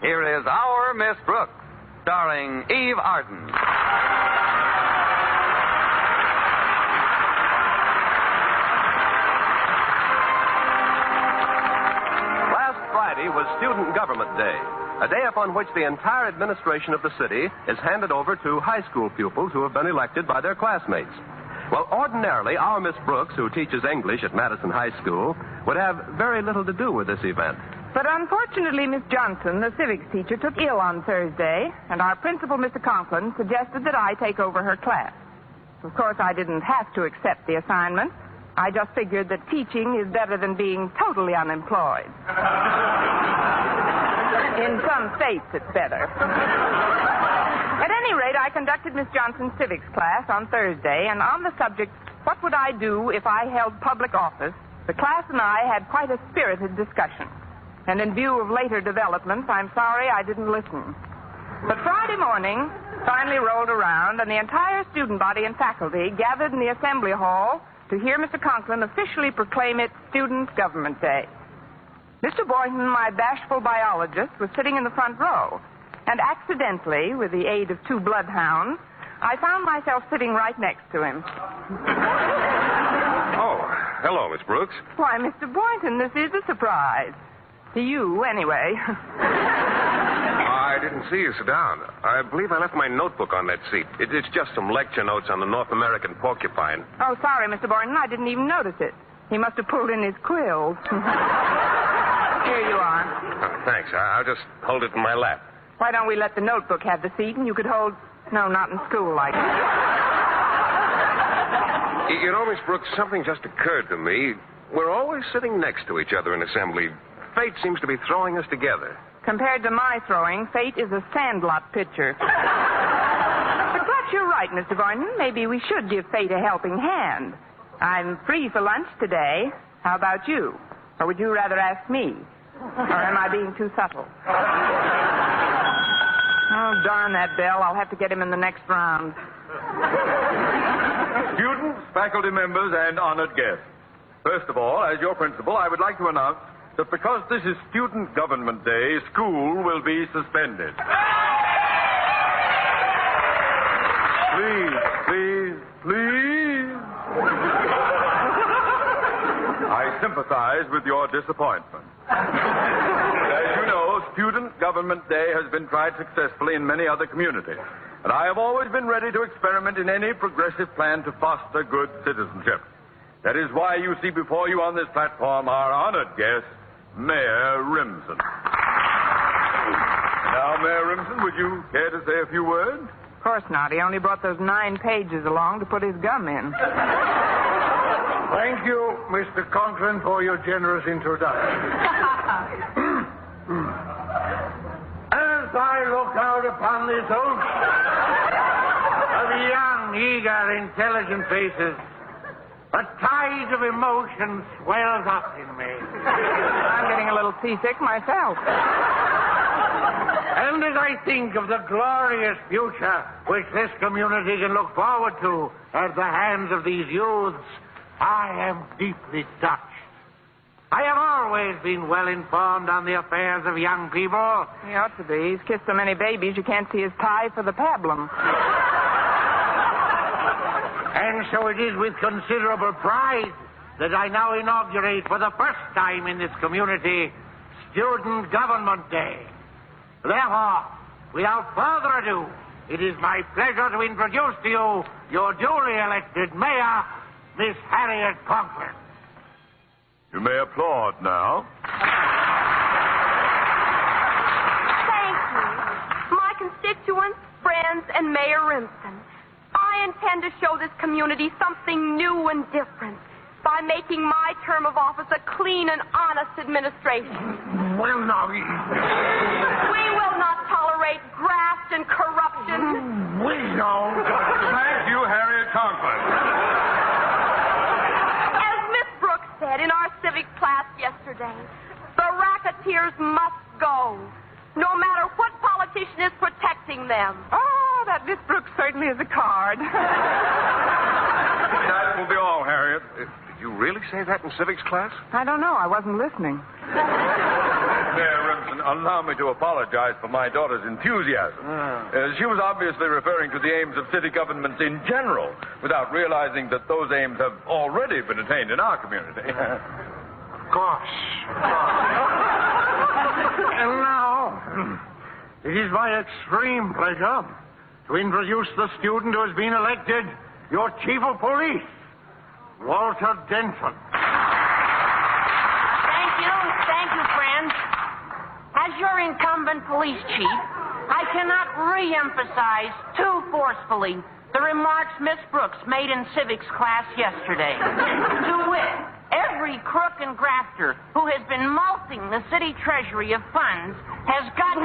here is Our Miss Brooks, starring Eve Arden. Last Friday was Student Government Day, a day upon which the entire administration of the city is handed over to high school pupils who have been elected by their classmates. Well, ordinarily, our Miss Brooks, who teaches English at Madison High School, would have very little to do with this event. But unfortunately, Miss Johnson, the civics teacher, took ill on Thursday, and our principal, Mr. Conklin, suggested that I take over her class. Of course, I didn't have to accept the assignment. I just figured that teaching is better than being totally unemployed. In some states, it's better. At any rate, I conducted Miss Johnson's civics class on Thursday, and on the subject, what would I do if I held public office, the class and I had quite a spirited discussion. And in view of later developments, I'm sorry I didn't listen. But Friday morning finally rolled around, and the entire student body and faculty gathered in the assembly hall to hear Mr. Conklin officially proclaim it Student Government Day. Mr. Boynton, my bashful biologist, was sitting in the front row, and accidentally, with the aid of two bloodhounds, I found myself sitting right next to him. Oh, hello, Miss Brooks. Why, Mr. Boynton, this is a surprise. To you, anyway. I didn't see you sit down. I believe I left my notebook on that seat. It's just some lecture notes on the North American porcupine. Oh, sorry, Mr. Boynton. I didn't even notice it. He must have pulled in his quills. Here you are. Thanks. I'll just hold it in my lap. Why don't we let the notebook have the seat and you could hold... No, not in school like that. You know, Miss Brooks, something just occurred to me. We're always sitting next to each other in assembly. Fate seems to be throwing us together. Compared to my throwing, fate is a sandlot pitcher. But perhaps you're right, Mr. Boynton. Maybe we should give fate a helping hand. I'm free for lunch today. How about you? Or would you rather ask me? Or am I being too subtle? Oh, darn that bell. I'll have to get him in the next round. Students, faculty members, and honored guests. First of all, as your principal, I would like to announce that because this is Student Government Day, school will be suspended. Please, please, please. I sympathize with your disappointment. As you know, Student Government Day has been tried successfully in many other communities, and I have always been ready to experiment in any progressive plan to foster good citizenship. That is why you see before you on this platform our honored guest, Mayor Remsen. Now, Mayor Remsen, would you care to say a few words? Of course not. He only brought those 9 pages along to put his gum in. Thank you, Mr. Conklin, for your generous introduction. As I look out upon this ocean of young, eager, intelligent faces, a tide of emotion swells up in me. I'm getting a little seasick myself. And as I think of the glorious future which this community can look forward to at the hands of these youths, I am deeply touched. I have always been well informed on the affairs of young people. He ought to be. He's kissed so many babies you can't see his tie for the pablum. And so it is with considerable pride that I now inaugurate for the first time in this community Student Government Day. Therefore, without further ado, it is my pleasure to introduce to you your duly elected mayor, Miss Harriet Conklin. You may applaud now. Thank you. My constituents, friends, and Mayor Remsen, I intend to show this community something new and different by making my term of office a clean and honest administration. Well, now... We will not tolerate graft and corruption. We know. Thank you, Harriet Conklin. As Miss Brooks said in our civics class yesterday, the racketeers must go, no matter what politician is protecting them. Oh, that Miss Brooks certainly is a card. That will be all, Harriet. Did you really say that in civics class? I don't know. I wasn't listening. Mayor Remsen, allow me to apologize for my daughter's enthusiasm. She was obviously referring to the aims of city governments in general, without realizing that those aims have already been attained in our community. Gosh. And now, it is my extreme pleasure to introduce the student who has been elected your chief of police, Walter Denton. Thank you, friends. As your incumbent police chief, I cannot re-emphasize too forcefully the remarks Miss Brooks made in civics class yesterday. To wit, every crook and grafter who has been mulcting the city treasury of funds has got...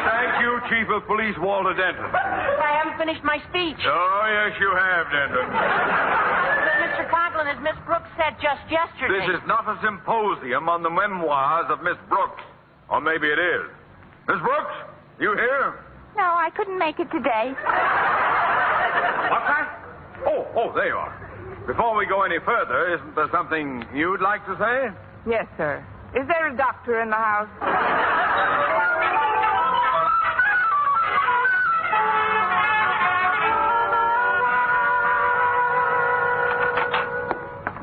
Thank you, Chief of Police Walter Denton. I haven't finished my speech. Oh, yes, you have, Denton. But Mr. Conklin, as Miss Brooks said just yesterday... This is not a symposium on the memoirs of Miss Brooks. Or maybe it is. Miss Brooks, you here? No, I couldn't make it today. What's that? Oh, there you are. Before we go any further, isn't there something you'd like to say? Yes, sir. Is there a doctor in the house?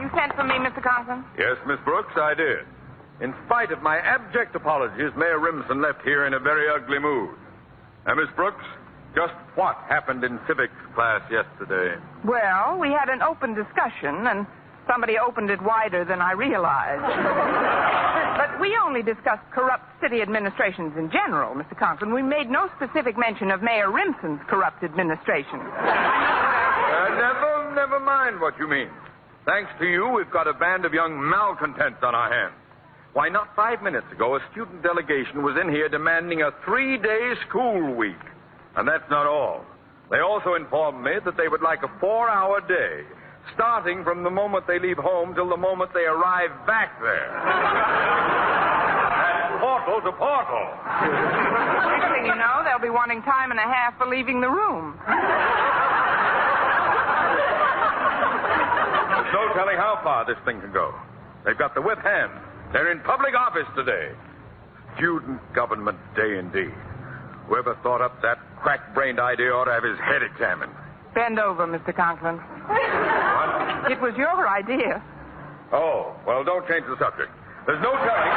You sent for me, Mr. Conklin? Yes, Miss Brooks, I did. In spite of my abject apologies, Mayor Remsen left here in a very ugly mood. Now, Miss Brooks, just what happened in civics class yesterday? Well, we had an open discussion, and somebody opened it wider than I realized. But we only discussed corrupt city administrations in general, Mr. Conklin. We made no specific mention of Mayor Remsen's corrupt administration. Never mind what you mean. Thanks to you, we've got a band of young malcontents on our hands. Why, not 5 minutes ago, a student delegation was in here demanding a 3-day school week. And that's not all. They also informed me that they would like a 4-hour day, starting from the moment they leave home till the moment they arrive back there. That's portal to portal. Next thing you know, they'll be wanting time and a half for leaving the room. There's no telling how far this thing can go. They've got the whip hand. They're in public office today. Student Government Day indeed. Whoever thought up that crack-brained idea ought to have his head examined. Bend over, Mr. Conklin. What? It was your idea. Oh, well, don't change the subject. There's no telling.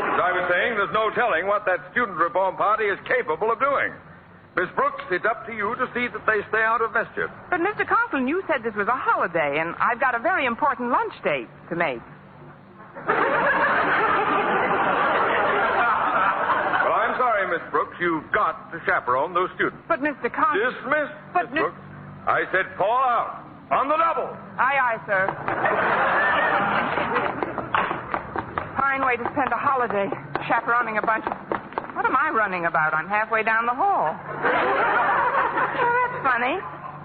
As I was saying, there's no telling what that student reform party is capable of doing. Miss Brooks, it's up to you to see that they stay out of mischief. But, Mr. Conklin, you said this was a holiday, and I've got a very important lunch date to make. Well, I'm sorry, Miss Brooks. You've got to chaperone those students. But, Mr. Conklin... Dismissed, But, Miss Brooks. I said fall out. On the double. Aye, aye, sir. Fine way to spend a holiday, chaperoning a bunch of... What am I running about? I'm halfway down the hall. Oh, that's funny.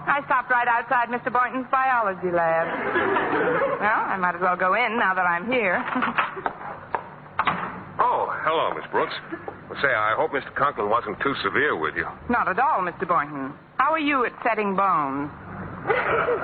I stopped right outside Mr. Boynton's biology lab. Well, I might as well go in now that I'm here. Oh, hello, Miss Brooks. Well, say, I hope Mr. Conklin wasn't too severe with you. Not at all, Mr. Boynton. How are you at setting bones?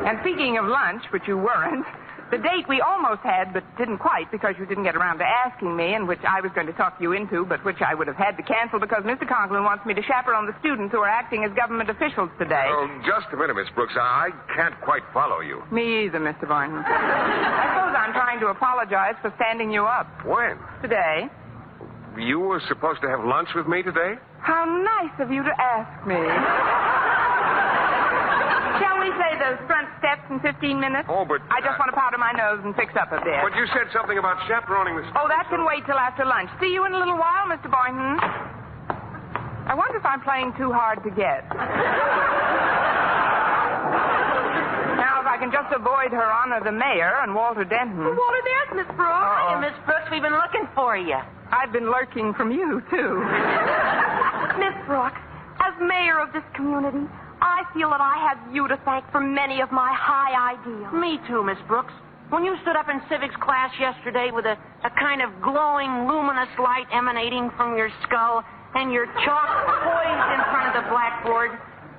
And speaking of lunch, which you weren't, the date we almost had, but didn't quite because you didn't get around to asking me, and which I was going to talk you into, but which I would have had to cancel because Mr. Conklin wants me to chaperone the students who are acting as government officials today. Oh, just a minute, Miss Brooks. I can't quite follow you. Me either, Mr. Boynton. I suppose I'm trying to apologize for standing you up. When? Today. You were supposed to have lunch with me today? How nice of you to ask me. Shall we say those front steps in 15 minutes? Oh, but... I just want to powder my nose and fix up a bit. But you said something about chaperoning the... Oh, that can wait till after lunch. See you in a little while, Mr. Boynton. I wonder if I'm playing too hard to get. Now, if I can just avoid Her Honor the Mayor and Walter Denton. Oh, Walter, there's Miss Brooks. Hiya, Miss Brooks. We've been looking for you. I've been lurking from you, too. Miss Brooks, as mayor of this community, I feel that I have you to thank for many of my high ideals. Me too, Miss Brooks. When you stood up in civics class yesterday with a kind of glowing, luminous light emanating from your skull and your chalk poised in front of the blackboard,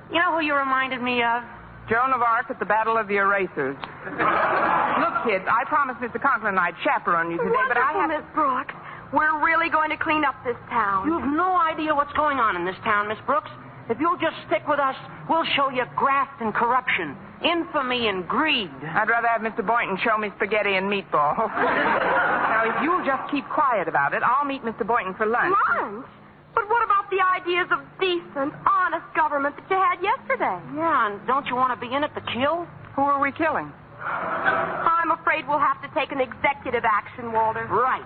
you know who you reminded me of? Joan of Arc at the Battle of the Erasers. Look kids. I promised Mr. Conklin I'd chaperone you today, but I have Miss Brooks. We're really going to clean up this town. You've no idea what's going on in this town, Miss Brooks. If you'll just stick with us, we'll show you graft and corruption, infamy and greed. I'd rather have Mr. Boynton show me spaghetti and meatballs. Now, if you'll just keep quiet about it, I'll meet Mr. Boynton for lunch. Lunch? But what about the ideas of decent, honest government that you had yesterday? Yeah, and don't you want to be in it to kill? Who are we killing? I'm afraid we'll have to take an executive action, Walter. Right.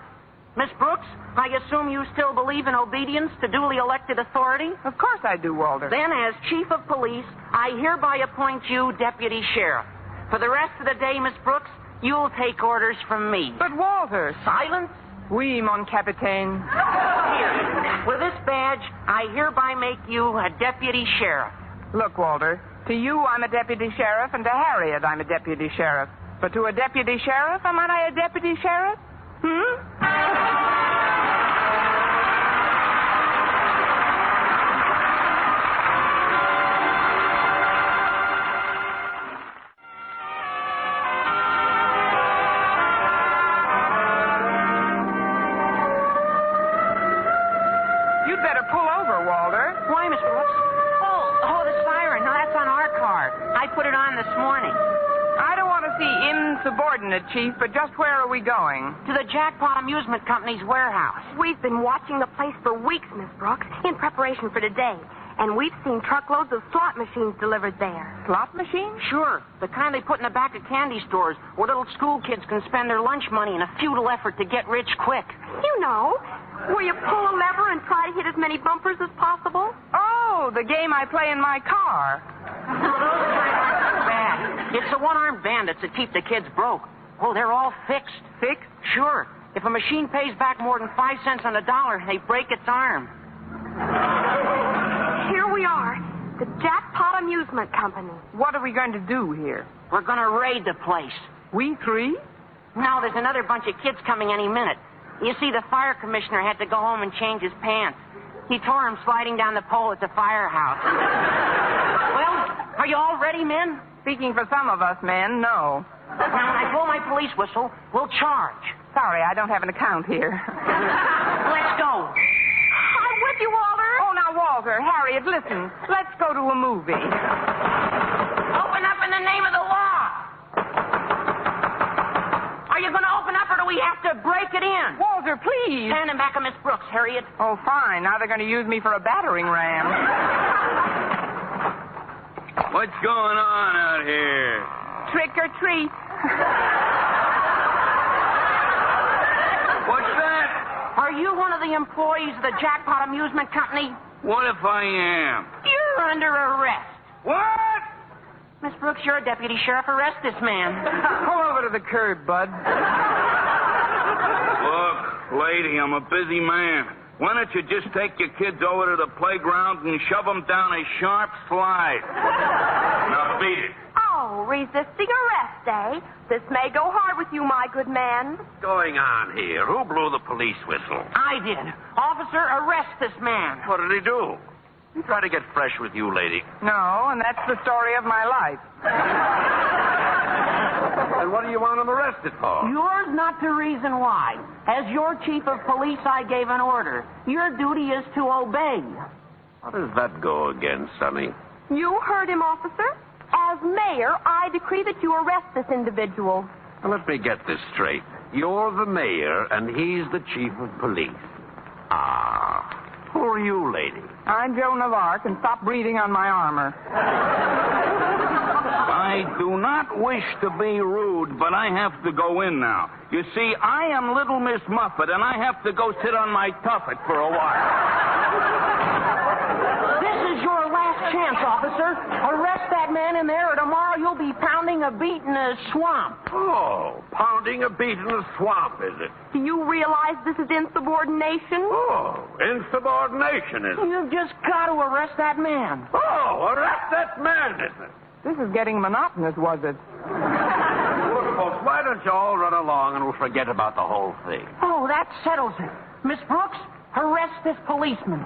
Miss Brooks, I assume you still believe in obedience to duly elected authority? Of course I do, Walter. Then, as chief of police, I hereby appoint you deputy sheriff. For the rest of the day, Miss Brooks, you'll take orders from me. But, Walter... Silence? Oui, mon capitaine. Here, with this badge, I hereby make you a deputy sheriff. Look, Walter, to you I'm a deputy sheriff, and to Harriet I'm a deputy sheriff. But to a deputy sheriff, am I a deputy sheriff? You'd better pull over, Walter. Why, Miss Brooks? Oh, the siren. No, that's on our car. I put it on this morning. I don't want to see insubordinate, Chief, but just where are we going? To the Jackpot Amusement Company's warehouse. We've been watching the place for weeks, Miss Brooks, in preparation for today. And we've seen truckloads of slot machines delivered there. Slot machines? Sure. The kind they put in the back of candy stores where little school kids can spend their lunch money in a futile effort to get rich quick. You know, where you pull a lever and try to hit as many bumpers as possible. Oh, the game I play in my car. Bad. It's the one-armed bandits that keep the kids broke. Oh, they're all fixed. Fixed? Sure. If a machine pays back more than 5 cents on the dollar, they break its arm. Here we are, the Jackpot Amusement Company. What are we going to do here? We're going to raid the place. We three? Now, there's another bunch of kids coming any minute. You see, the fire commissioner had to go home and change his pants. He tore him sliding down the pole at the firehouse. Well, are you all ready, men? Speaking for some of us men, no. Now, when I blow my police whistle, we'll charge. Sorry, I don't have an account here. Let's go. I'm with you, Walter. Oh, now, Walter, Harriet, listen. Let's go to a movie. Open up in the name of the law. Are you going to open up, or do we have to break it in? Walter, please. Stand in back of Miss Brooks, Harriet. Oh, fine. Now they're going to use me for a battering ram. What's going on out here? Trick or treat. What's that? Are you one of the employees of the Jackpot Amusement Company? What if I am? You're under arrest. What? Miss Brooks, you're a deputy sheriff. Arrest this man. Pull over to the curb, bud. Look, lady, I'm a busy man. Why don't you just take your kids over to the playground and shove them down a sharp slide? Now beat it. Oh, resisting arrest, eh? This may go hard with you, my good man. What's going on here? Who blew the police whistle? I did. Officer, arrest this man. What did he do? He tried to get fresh with you, lady. No, and that's the story of my life. And what do you want him arrested for? Yours not the reason why. As your chief of police, I gave an order. Your duty is to obey. How does that go again, Sonny? You heard him, officer. As mayor, I decree that you arrest this individual. Now, let me get this straight. You're the mayor, and he's the chief of police. Ah. Who are you, lady? I'm Joan of Arc, and stop breathing on my armor. I do not wish to be rude, but I have to go in now. You see, I am Little Miss Muffet, and I have to go sit on my tuffet for a while. This is your last chance, officer. Arrest that man in there, or tomorrow you'll be pounding a beat in a swamp. Oh, pounding a beat in the swamp, is it? Do you realize this is insubordination? Oh, insubordination, is it? You've just got to arrest that man. Oh, arrest that man, is it? This is getting monotonous, was it? Look, folks, why don't you all run along and we'll forget about the whole thing? Oh, that settles it. Miss Brooks, arrest this policeman.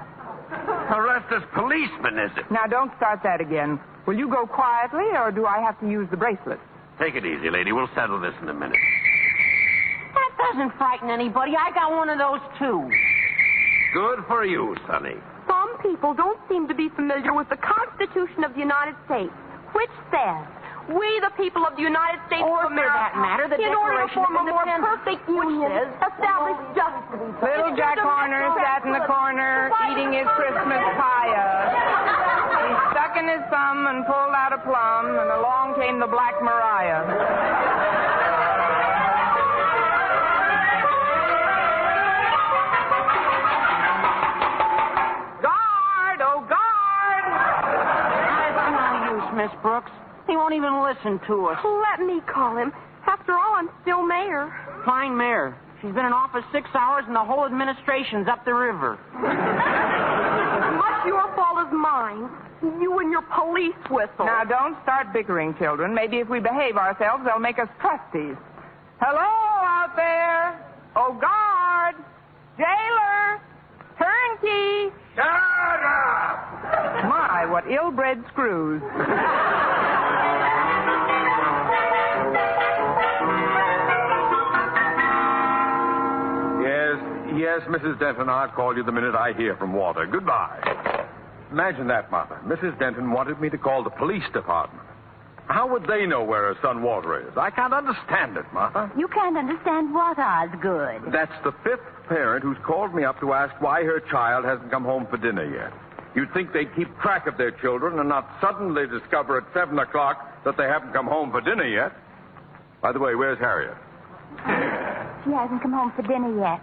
Arrest this policeman, is it? Now, don't start that again. Will you go quietly, or do I have to use the bracelet? Take it easy, lady. We'll settle this in a minute. That doesn't frighten anybody. I got one of those, too. Good for you, Sonny. Some people don't seem to be familiar with the Constitution of the United States, which says, we, the people of the United States Or, of for America, that matter, the in order to Declaration form a of more Independence, perfect union, establish justice. Little Jack Horner sat in the corner eating his Christmas pie. He stuck in his thumb and pulled out a plum, and along came the Black Mariah. Guard! Oh, guard! That's no use, Miss Brooks. He won't even listen to us. Let me call him. After all, I'm still mayor. Fine mayor. She's been in office 6 hours and the whole administration's up the river. Much your fault as mine. You and your police whistle. Now, don't start bickering, children. Maybe if we behave ourselves, they'll make us trustees. Hello out there. Oh, guard. Jailer. Turnkey. Shut up! My, what ill-bred screws. Yes, Mrs. Denton, I'll call you the minute I hear from Walter. Goodbye. Imagine that, Martha. Mrs. Denton wanted me to call the police department. How would they know where her son Walter is? I can't understand it, Martha. You can't understand what, Osgood? That's the 5th parent who's called me up to ask why her child hasn't come home for dinner yet. You'd think they'd keep track of their children and not suddenly discover at 7 o'clock that they haven't come home for dinner yet. By the way, where's Harriet? She hasn't come home for dinner yet.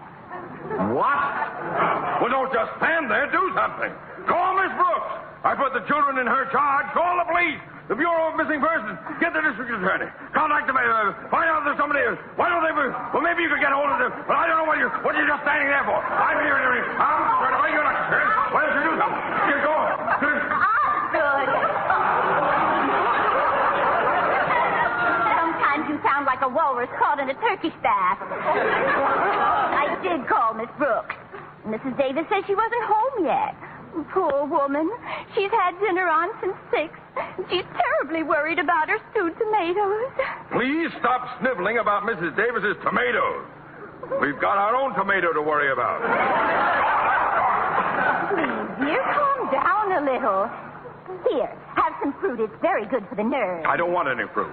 What? Well, don't just stand there. Do something. Call Miss Brooks. I put the children in her charge. Call the police. The Bureau of Missing Persons. Get the district attorney. Contact the mayor. Find out if there's somebody else. Why don't they... Well, maybe you could get a hold of them. But I don't know what you're just standing there for. I'm here. I'm straight away. You're not scared. Why don't you do something? Here, go on. Osgood! Sometimes you sound like a walrus caught in a turkey staff. I did call Miss Brooks. Mrs. Davis says she wasn't home yet. Poor woman. She's had dinner on since 6. She's terribly worried about her stewed tomatoes. Please stop sniveling about Mrs. Davis's tomatoes. We've got our own tomato to worry about. Please, dear, calm down a little. Here, have some fruit. It's very good for the nerves. I don't want any fruit.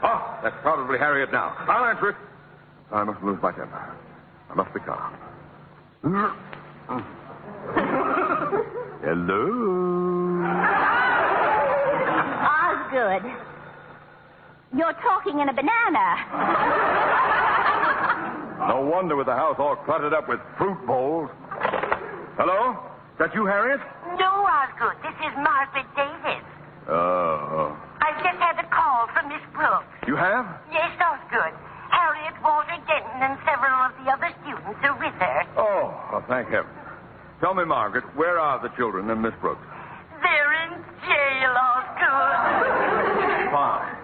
Oh, that's probably Harriet now. I'll answer it. I must lose my temper. I must be calm. Hello? Osgood, you're talking in a banana. No wonder with the house all cluttered up with fruit bowls. Hello? Is that you, Harriet? No, Osgood. This is Margaret Davis. Oh. I've just had a call from Miss Brooks. You have? Yes, Osgood. Harriet, Walter Denton, and several of the other students are with her. Oh, well, thank heaven. Tell me, Margaret, where are the children and Miss Brooks? They're in jail, Osgood. Fine.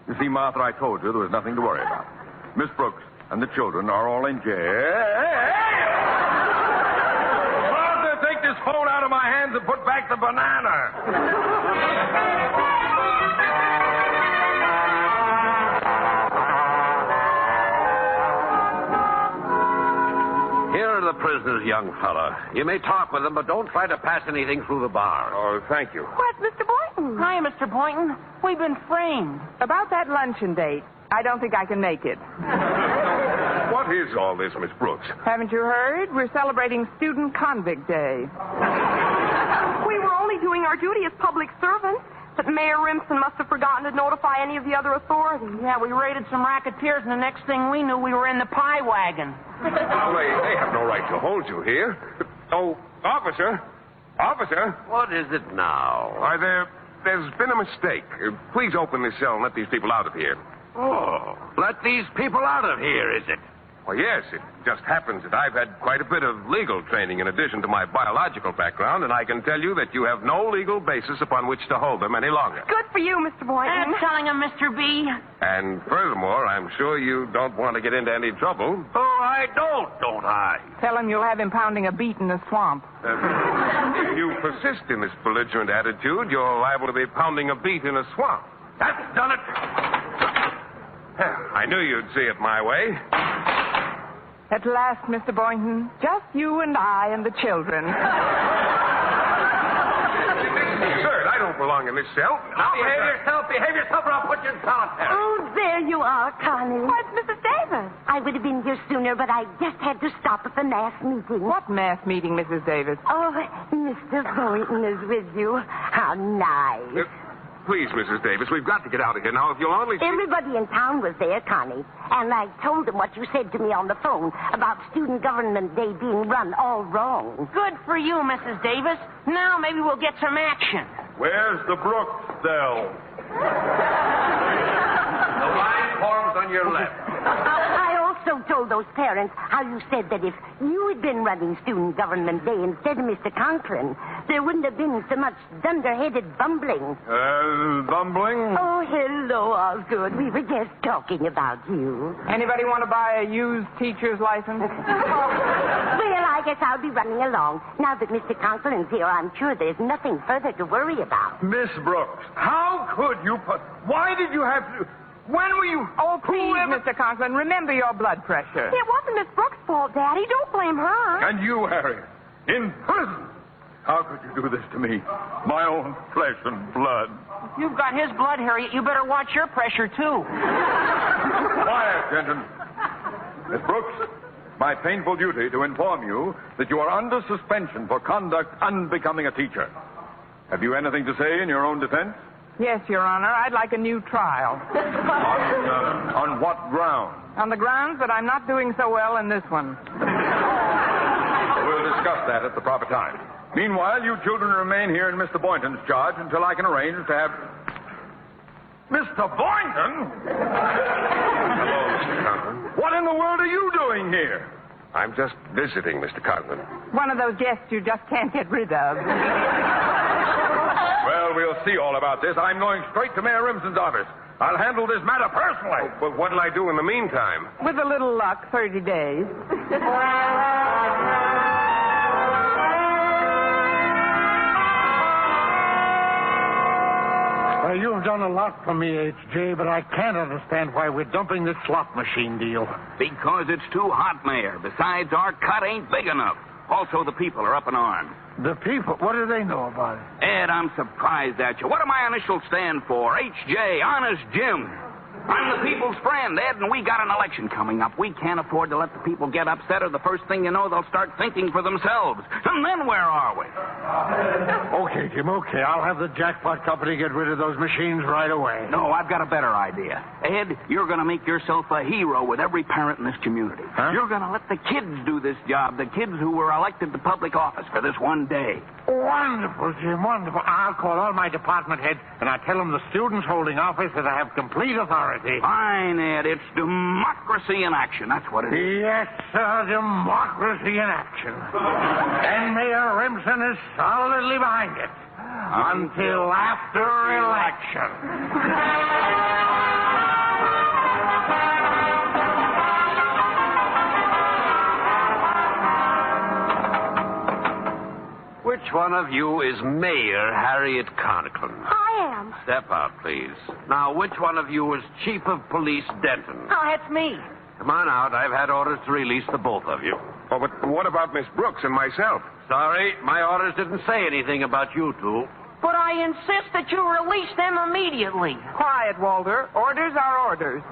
You see, Martha, I told you there was nothing to worry about. Miss Brooks and the children are all in jail. Martha, take this phone out of my hands and put back the banana. Here are the prisoners, young fella. You may talk with them, but don't try to pass anything through the bars. Oh, thank you. What's Mr. Boynton? Hi, Mr. Boynton. We've been framed. About that luncheon date, I don't think I can make it. What is all this, Miss Brooks? Haven't you heard? We're celebrating Student Convict Day. We were only doing our duty as public servants, but Mayor Remsen must have forgotten to notify any of the other authorities. Yeah, we raided some racketeers, and the next thing we knew, we were in the pie wagon. They have no right to hold you here. Oh, officer. Officer. What is it now? There's been a mistake. Please open this cell and let these people out of here. Oh, let these people out of here, is it? Well, yes, it just happens that I've had quite a bit of legal training in addition to my biological background, and I can tell you that you have no legal basis upon which to hold them any longer. Good for you, Mr. Boynton. That's telling him, Mr. B. And furthermore, I'm sure you don't want to get into any trouble. Oh, I don't I? Tell him you'll have him pounding a beet in the swamp. If you persist in this belligerent attitude, you're liable to be pounding a beet in a swamp. That's done it. I knew you'd see it my way. At last, Mr. Boynton, just you and I and the children. Absurd. I don't belong in this cell. Now behave yourself, or I'll put you in solitary. Oh, there you are, Connie. Why, it's Mrs. Davis. I would have been here sooner, but I just had to stop at the mass meeting. What mass meeting, Mrs. Davis? Oh, Mr. Boynton is with you. How nice. Please, Mrs. Davis, we've got to get out of here now. If you'll only... Everybody in town was there, Connie. And I told them what you said to me on the phone about Student Government Day being run all wrong. Good for you, Mrs. Davis. Now maybe we'll get some action. Where's the Brooks cell? The line forms on your left. I also told those parents how you said that if you had been running Student Government Day instead of Mr. Conklin, there wouldn't have been so much dunderheaded bumbling. Bumbling? Oh, hello, Osgood. We were just talking about you. Anybody want to buy a used teacher's license? Well, I guess I'll be running along. Now that Mr. Conklin's here, I'm sure there's nothing further to worry about. Miss Brooks, how could you put... Why did you have to... When were you... Oh, please, Mr. Conklin, remember your blood pressure. It wasn't Miss Brooks' fault, Daddy. Don't blame her. And you, Harry, in prison. How could you do this to me? My own flesh and blood. If you've got his blood, Harriet, you better watch your pressure, too. Quiet, gentlemen. Miss Brooks, my painful duty to inform you that you are under suspension for conduct unbecoming a teacher. Have you anything to say in your own defense? Yes, Your Honor, I'd like a new trial. On what ground? On the grounds that I'm not doing so well in this one. We'll discuss that at the proper time. Meanwhile, you children remain here in Mr. Boynton's charge until I can arrange to have... Mr. Boynton? Hello, Mr. Conklin. What in the world are you doing here? I'm just visiting, Mr. Conklin. One of those guests you just can't get rid of. Well, we'll see all about this. I'm going straight to Mayor Remsen's office. I'll handle this matter personally. But what'll I do in the meantime? With a little luck, 30 days. Well, you've done a lot for me, H.J., but I can't understand why we're dumping this slot machine deal. Because it's too hot, Mayor. Besides, our cut ain't big enough. Also, the people are up in arms. The people, what do they know about it? Ed, I'm surprised at you. What do my initials stand for? H.J., Honest Jim. I'm the people's friend, Ed, and we got an election coming up. We can't afford to let the people get upset, or the first thing you know, they'll start thinking for themselves. And then where are we? Okay, Jim, okay. I'll have the jackpot company get rid of those machines right away. No, I've got a better idea. Ed, you're going to make yourself a hero with every parent in this community. Huh? You're going to let the kids do this job, the kids who were elected to public office for this one day. Wonderful, Jim, wonderful. I'll call all my department heads, and I'll tell them the students holding office that I have complete authority. Fine, Ed. It's democracy in action. That's what it is. Yes, sir, democracy in action. And Mayor Remsen is solidly behind it. Until after election. Which one of you is Mayor Harriet Conklin? I am. Step out, please. Now, which one of you is Chief of Police Denton? Oh, that's me. Come on out. I've had orders to release the both of you. Oh, but what about Miss Brooks and myself? Sorry, my orders didn't say anything about you two. But I insist that you release them immediately. Quiet, Walter. Orders are orders.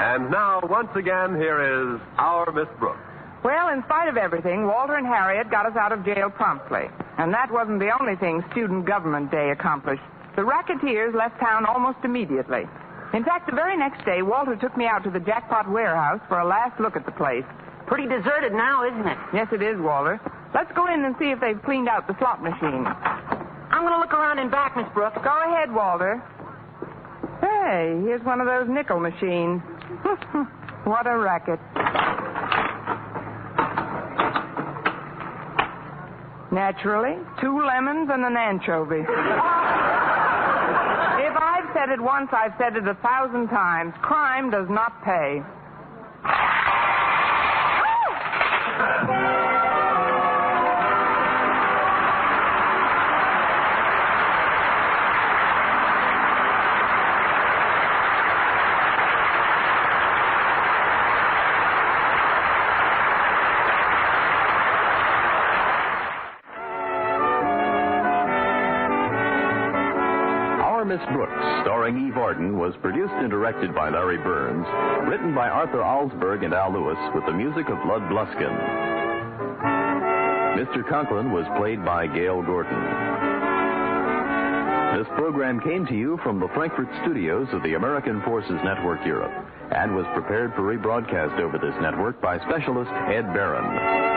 And now, once again, here is our Miss Brooks. Well, in spite of everything, Walter and Harriet got us out of jail promptly. And that wasn't the only thing Student Government Day accomplished. The racketeers left town almost immediately. In fact, the very next day, Walter took me out to the jackpot warehouse for a last look at the place. Pretty deserted now, isn't it? Yes, it is, Walter. Let's go in and see if they've cleaned out the slot machine. I'm going to look around in back, Miss Brooks. Go ahead, Walter. Hey, here's one of those nickel machines. What a racket. Naturally, 2 lemons and an anchovy. If I've said it once, I've said it 1,000 times. Crime does not pay. Miss Brooks, starring Eve Arden, was produced and directed by Larry Burns, written by Arthur Alsberg and Al Lewis, with the music of Lud Bluskin. Mr. Conklin was played by Gail Gordon. This program came to you from the Frankfurt studios of the American Forces Network Europe and was prepared for rebroadcast over this network by specialist Ed Barron.